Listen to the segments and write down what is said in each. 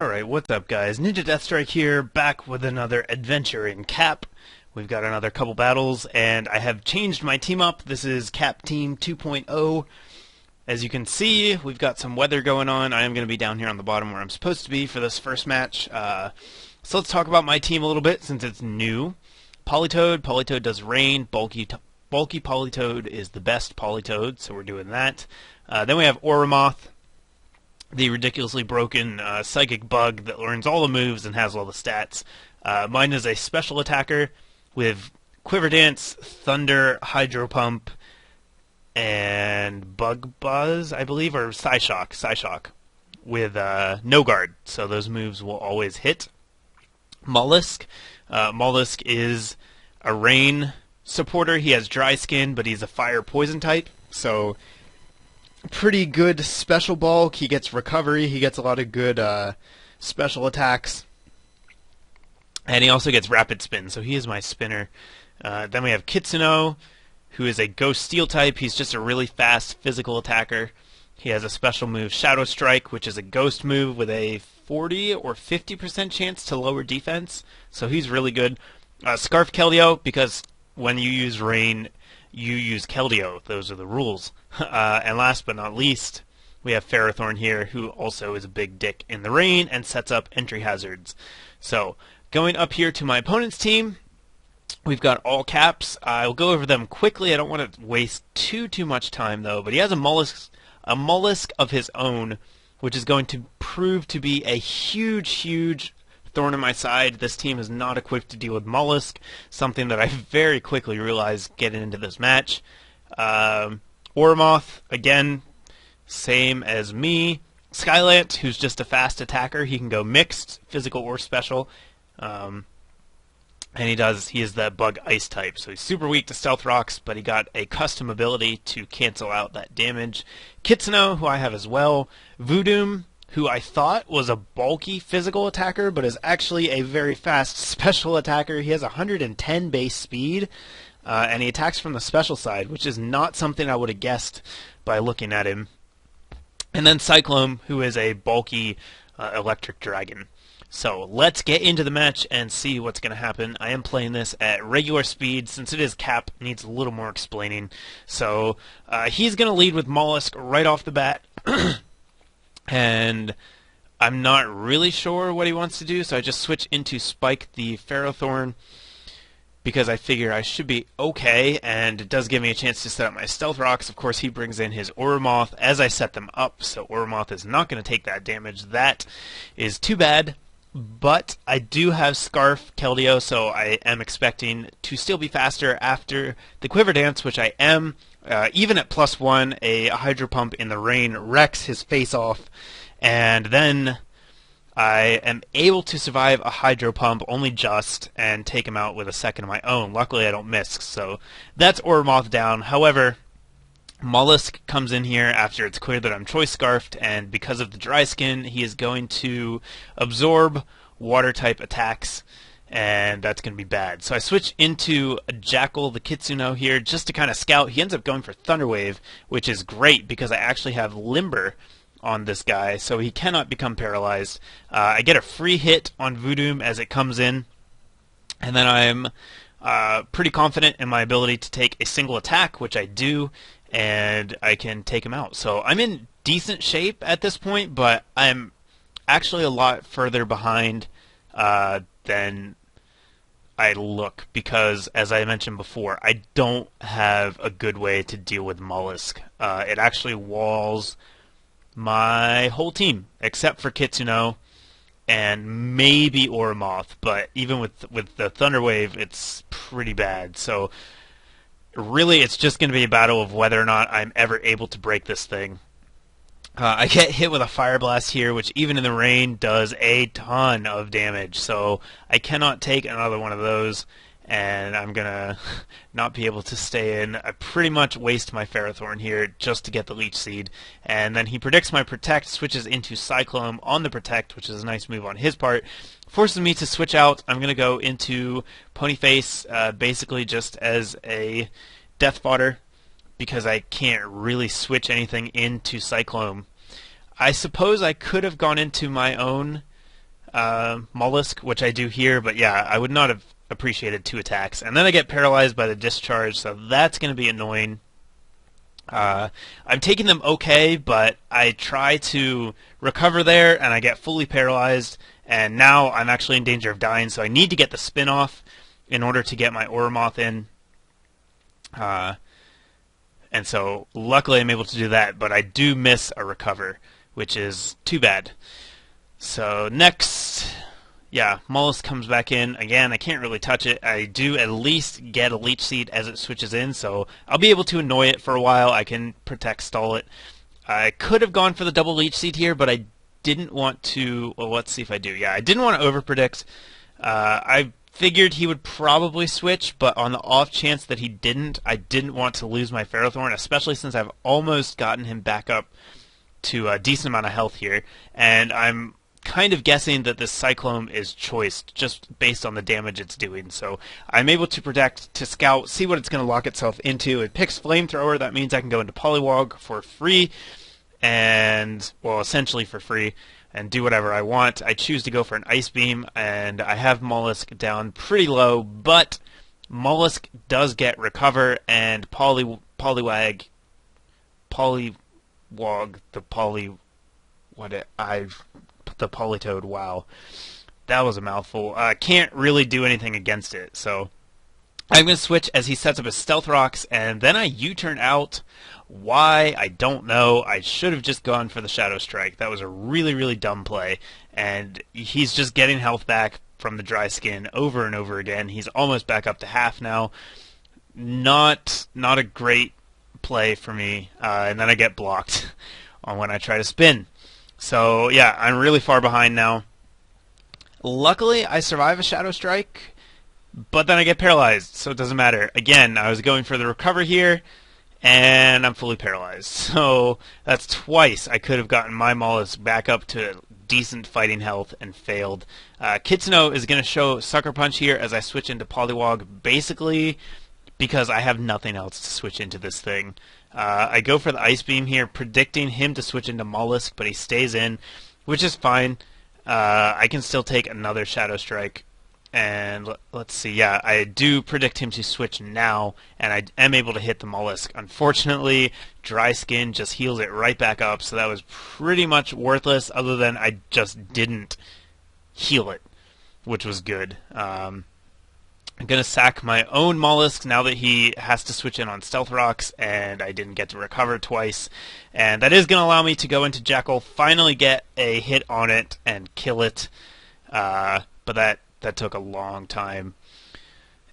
Alright, what's up guys? NinjaDeathStrike here, back with another adventure in Cap. We've got another couple battles, and I have changed my team up. This is Cap Team 2.0. As you can see, we've got some weather going on. I am going to be down here on the bottom where I'm supposed to be for this first match. So let's talk about my team a little bit, since it's new. Polytoad. Polytoad does rain. Bulky Polytoad is the best Polytoad, so we're doing that. Then we have Oramoth, the ridiculously broken psychic bug that learns all the moves and has all the stats. Mine is a special attacker with Quiver Dance, Thunder, Hydro Pump, and Bug Buzz, I believe, or Psyshock, with no guard, so those moves will always hit. Mollusk. Mollusk is a rain supporter. He has dry skin, but he's a fire poison type, so pretty good special bulk. He gets recovery. He gets a lot of good special attacks. And he also gets rapid spin, so he is my spinner. Then we have Kitsuno, who is a ghost steel type. He's just a really fast physical attacker. He has a special move, Shadow Strike, which is a ghost move with a 40 or 50% chance to lower defense. So he's really good. Scarf Keldeo, because when you use rain, you use Keldeo. Those are the rules. And last but not least, we have Ferrothorn here, who also is a big dick in the rain and sets up entry hazards. So, going up here to my opponent's team, we've got all caps. I'll go over them quickly. I don't want to waste too much time, though. But he has a mollusk of his own, which is going to prove to be a huge thorn in my side. This team is not equipped to deal with mollusk, something that I very quickly realized getting into this match. Oramoth, again, same as me. Skylant, who's just a fast attacker. He can go mixed, physical or special. And he is the bug ice type, so he's super weak to stealth rocks, but he got a custom ability to cancel out that damage. Kitsuno, who I have as well. Voodoo, who I thought was a bulky physical attacker, but is actually a very fast special attacker. He has 110 base speed, and he attacks from the special side, which is not something I would have guessed by looking at him. And then Cyclone, who is a bulky electric dragon. So let's get into the match and see what's going to happen. I am playing this at regular speed. Since it is Cap, it needs a little more explaining. So he's going to lead with Mollusk right off the bat. And I'm not really sure what he wants to do, so I just switch into Spike the Ferrothorn because I figure I should be okay, and it does give me a chance to set up my Stealth Rocks. Of course, he brings in his Oramoth as I set them up, so Oramoth is not going to take that damage. That is too bad, but I do have Scarf Keldeo, so I am expecting to still be faster after the Quiver Dance, which I am. Even at +1, a Hydro Pump in the rain wrecks his face off, and then I am able to survive a Hydro Pump only just and take him out with a second of my own. Luckily, I don't miss, so that's Oramoth down. However, Mollusk comes in here after it's clear that I'm Choice Scarfed, and because of the dry skin, he is going to absorb water-type attacks, and that's going to be bad. So I switch into Jackal the Kitsuno here just to kind of scout. He ends up going for Thunder Wave, which is great because I actually have Limber on this guy, so he cannot become paralyzed. I get a free hit on Voodoo as it comes in, and then I'm pretty confident in my ability to take a single attack, which I do, and I can take him out. So I'm in decent shape at this point, but I'm actually a lot further behind than I look because, as I mentioned before, I don't have a good way to deal with Mollusk. It actually walls my whole team, except for Kitsuno and maybe Oramoth, but even with the Thunder Wave, it's pretty bad. So really, it's just going to be a battle of whether or not I'm ever able to break this thing. I get hit with a Fire Blast here, which even in the rain does a ton of damage, so I cannot take another one of those, and I'm going to not be able to stay in. I pretty much waste my Ferrothorn here just to get the Leech Seed, and then he predicts my Protect, switches into Cyclone on the Protect, which is a nice move on his part, forces me to switch out. I'm going to go into Ponyface basically just as a death fodder, because I can't really switch anything into Cyclone. I suppose I could have gone into my own Mollusk, which I do here, but yeah, I would not have appreciated 2 attacks. And then I get paralyzed by the discharge, so that's going to be annoying. I'm taking them okay, but I try to recover there, and I get fully paralyzed, and now I'm actually in danger of dying, so I need to get the spin off in order to get my Ormoth in. And so luckily I'm able to do that, but I do miss a recover, which is too bad. So next, yeah, Mollusk comes back in. Again, I can't really touch it. I do at least get a Leech Seed as it switches in, so I'll be able to annoy it for a while. I can protect stall it. I could have gone for the double Leech Seed here, but I didn't want to... Well, let's see if I do. Yeah, I didn't want to overpredict. I figured he would probably switch, but on the off chance that he didn't, I didn't want to lose my Ferrothorn, especially since I've almost gotten him back up to a decent amount of health here, and I'm kind of guessing that this Cyclone is choiced just based on the damage it's doing. So I'm able to protect, to scout, see what it's going to lock itself into. It picks Flamethrower. That means I can go into Poliwag for free, and, well, essentially for free, and do whatever I want. I choose to go for an Ice Beam, and I have Mollusk down pretty low, but Mollusk does get Recover, and Poliwag, the Politoed, wow, that was a mouthful. Can't really do anything against it, so I'm going to switch as he sets up his Stealth Rocks, and then I U-turn out. Why? I don't know. I should have just gone for the Shadow Strike. That was a really, really dumb play, and he's just getting health back from the dry skin over and over again. He's almost back up to half now. Not a great play for me, and then I get blocked on when I try to spin. So yeah, I'm really far behind now. Luckily, I survive a Shadow Strike, but then I get paralyzed, so it doesn't matter. Again, I was going for the Recover here, and I'm fully paralyzed. So that's twice I could have gotten my Mollusk back up to decent fighting health and failed. Kitsuno is going to show Sucker Punch here as I switch into Poliwag, basically because I have nothing else to switch into this thing. I go for the Ice Beam here, predicting him to switch into Mollusk, but he stays in, which is fine. I can still take another Shadow Strike. And let's see, yeah, I do predict him to switch now, and I am able to hit the Mollusk. Unfortunately, Dry Skin just heals it right back up, so that was pretty much worthless, other than I just didn't heal it, which was good. I'm going to sack my own Mollusk now that he has to switch in on Stealth Rocks, and I didn't get to recover twice. And that is going to allow me to go into Jackal, finally get a hit on it, and kill it. But that took a long time.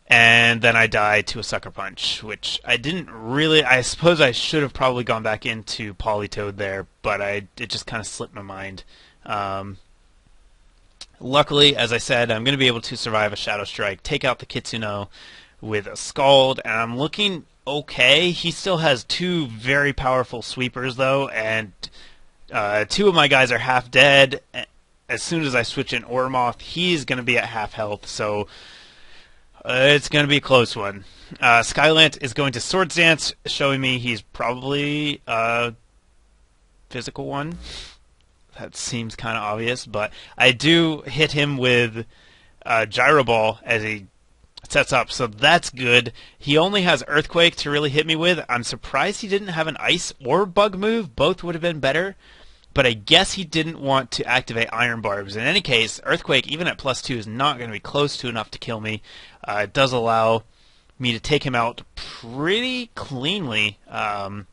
And then I died to a Sucker Punch, which I didn't really... I suppose I should have probably gone back into Politoed there, but it just kind of slipped my mind. Luckily, as I said, I'm going to be able to survive a Shadow Strike, take out the Kitsuno with a Scald, and I'm looking okay. He still has 2 very powerful sweepers, though, and 2 of my guys are half dead. As soon as I switch in Ormoth, he's going to be at half health, so it's going to be a close one. Skylant is going to Swords Dance, showing me he's probably a physical one. That seems kind of obvious, but I do hit him with Gyro Ball as he sets up, so that's good. He only has Earthquake to really hit me with. I'm surprised he didn't have an Ice or Bug move. Both would have been better. But I guess he didn't want to activate Iron Barbs. In any case, Earthquake, even at +2, is not going to be close to enough to kill me. It does allow me to take him out pretty cleanly. And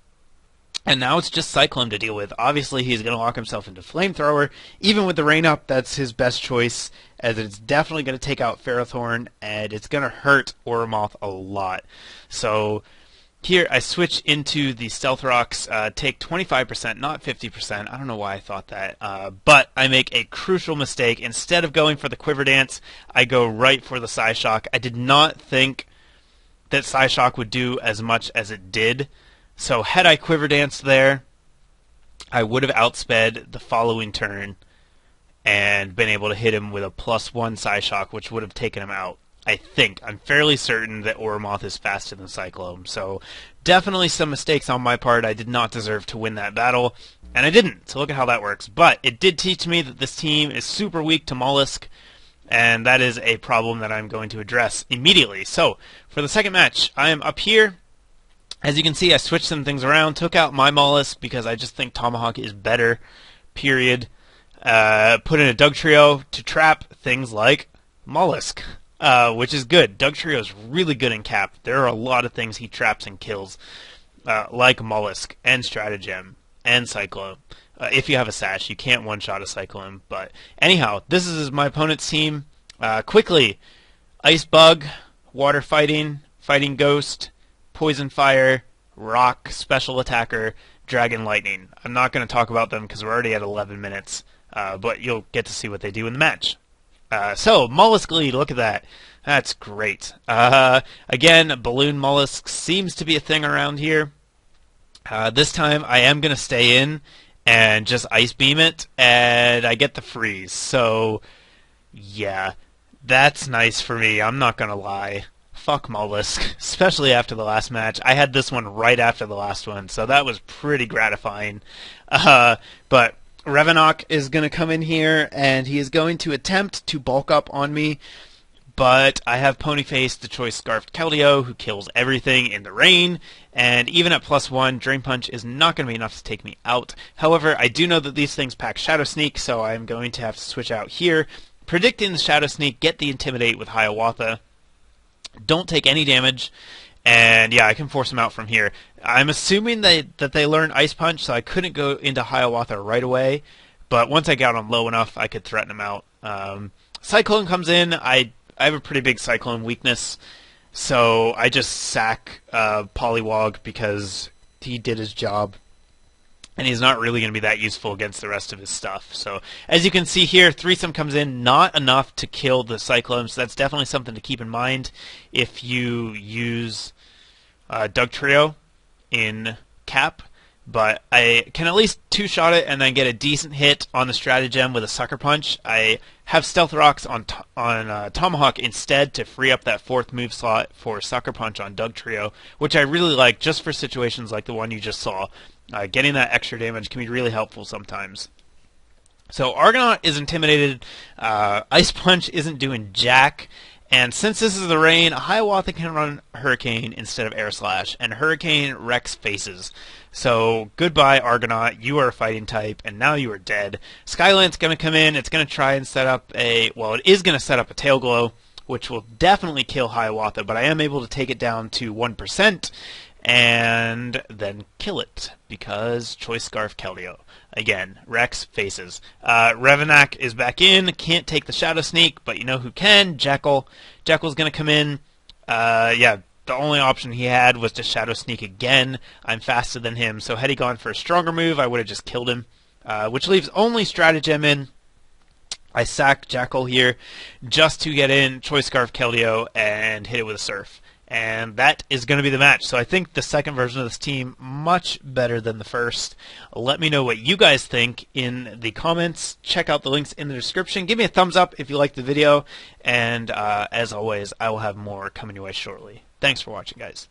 now it's just Cyclone to deal with. Obviously, he's going to lock himself into Flamethrower. Even with the Rain Up, that's his best choice, as it's definitely going to take out Ferrothorn, and it's going to hurt Ormoth a lot. So here, I switch into the Stealth Rocks, take 25%, not 50%. I don't know why I thought that. But I make a crucial mistake. Instead of going for the Quiver Dance, I go right for the Psyshock. I did not think that Psyshock would do as much as it did. So had I Quiver Danced there, I would have outsped the following turn and been able to hit him with a +1 Psyshock, which would have taken him out. I think. I'm fairly certain that Ormoth is faster than Cyclone. So definitely some mistakes on my part. I did not deserve to win that battle. and I didn't, so look at how that works. But it did teach me that this team is super weak to Mollusk, and that is a problem that I'm going to address immediately. So, for the second match, I am up here. As you can see, I switched some things around, took out my Mollusk because I just think Tomahawk is better, period. Put in a Dugtrio to trap things like Mollusk, which is good. Dugtrio is really good in cap. There are a lot of things he traps and kills, like Mollusk and Stratagem and Cyclone. If you have a Sash, you can't one-shot a Cyclone. But anyhow, this is my opponent's team. Quickly, Ice Bug, Water Fighting, Fighting Ghost, Poison Fire, Rock, Special Attacker, Dragon Lightning. I'm not going to talk about them because we're already at 11 minutes, but you'll get to see what they do in the match. So, Mollusk lead, look at that. That's great. Again, Balloon Mollusk seems to be a thing around here. This time I am going to stay in and just Ice Beam it, and I get the freeze. So, yeah, that's nice for me, I'm not going to lie. Fuck Mollusk, especially after the last match. I had this one right after the last one, so that was pretty gratifying. But Revenok is going to come in here, and he is going to attempt to bulk up on me, but I have Ponyface, the Choice Scarfed Keldeo, who kills everything in the rain, and even at +1, Drain Punch is not going to be enough to take me out. However, I do know that these things pack Shadow Sneak, so I'm going to have to switch out here. Predicting the Shadow Sneak, get the Intimidate with Hiawatha. Don't take any damage, and yeah, I can force him out from here. I'm assuming that they learned Ice Punch, so I couldn't go into Hiawatha right away, but once I got him low enough, I could threaten him out. Cyclone comes in. I have a pretty big Cyclone weakness, so I just sack Poliwag because he did his job, and he's not really going to be that useful against the rest of his stuff. So, as you can see here, Threesome comes in, not enough to kill the Cyclone, so that's definitely something to keep in mind if you use Dugtrio in cap. But I can at least two-shot it and then get a decent hit on the Stratagem with a Sucker Punch. I have Stealth Rocks on Tomahawk instead to free up that 4th move slot for Sucker Punch on Dugtrio, which I really like just for situations like the one you just saw. Getting that extra damage can be really helpful sometimes. So Argonaut is intimidated. Ice Punch isn't doing jack. And since this is the rain, Hiawatha can run Hurricane instead of Air Slash, and Hurricane wrecks faces. So goodbye, Argonaut. You are a fighting type, and now you are dead. Skylant's going to come in. It's going to try and set up it is going to set up a Tail Glow, which will definitely kill Hiawatha, but I am able to take it down to 1%. And then kill it, because Choice Scarf Keldeo. Again, Rex faces. Revenak is back in, can't take the Shadow Sneak, but you know who can? Jekyll. Jekyll's going to come in. Yeah, the only option he had was to Shadow Sneak again. I'm faster than him, so had he gone for a stronger move, I would have just killed him. Which leaves only Stratagem in. I sack Jekyll here just to get in Choice Scarf Keldeo and hit it with a Surf. And that is going to be the match. So I think the second version of this team much better than the first. Let me know what you guys think in the comments. Check out the links in the description. Give me a thumbs up if you liked the video. And as always, I will have more coming your way shortly. Thanks for watching, guys.